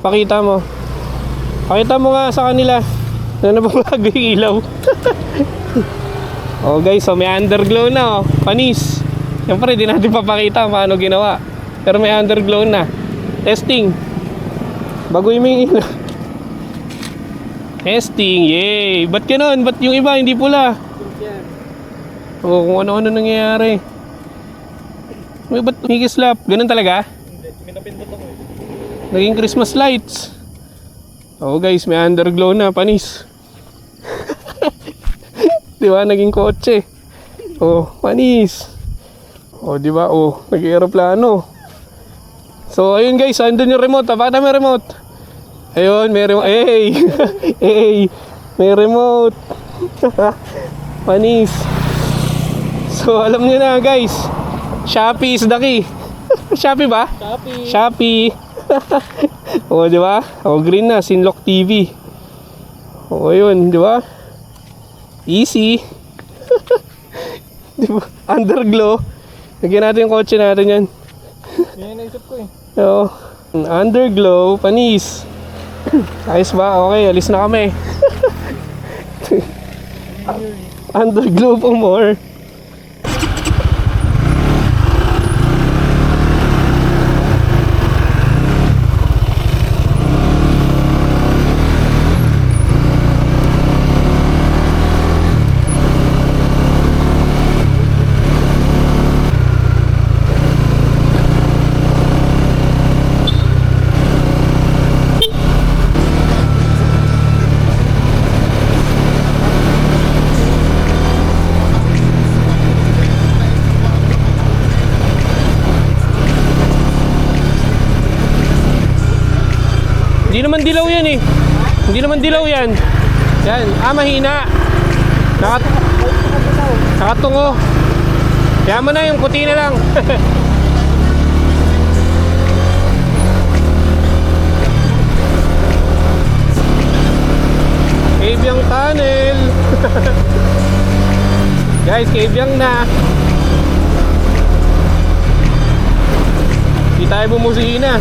Pakita mo. Pakita mo nga sa kanila na nababago yung ilaw. Oh guys, so may underglow na oh. Panis. Siyempre di natin papakita paano ginawa. Pero may underglow na. Testing. Baguhin mo yung ilaw. Testing, yay! Ba't ganun? Ba't yung iba hindi pula? Oo, kung ano-ano nangyayari. May ba't higislap? Ganun talaga? Hindi, pinapindot ako eh. Naging Christmas lights. Oo guys, may underglow na, panis. Diba, naging kotse. Oh, panis. Oh, diba, oh, nag-aeroplano. So, ayun guys, andun yung remote. Pakita mo yung remote. Ayun, may remote. Hey! Hey! May remote. Panis. So, alam niyo na guys. Shopee is the key. Shopee ba? Shopee. Shopee. O, di ba? O, green na. Sinlock TV. O, yun. Di ba? Easy. Di ba? Underglow. Lagyan natin yung kotse natin yan. Yan yung naisip ko eh. O, underglow. Panis. Ayos ba? Okay, alis na kami. Underglow po more. Hindi naman dilaw yan eh. Hindi naman dilaw yan. Yan. Ah, mahina. Nakatungo. Kaya mo na yung puti na lang. Kabyang tunnel. Guys, kabyang na. Hindi tayo bumusina.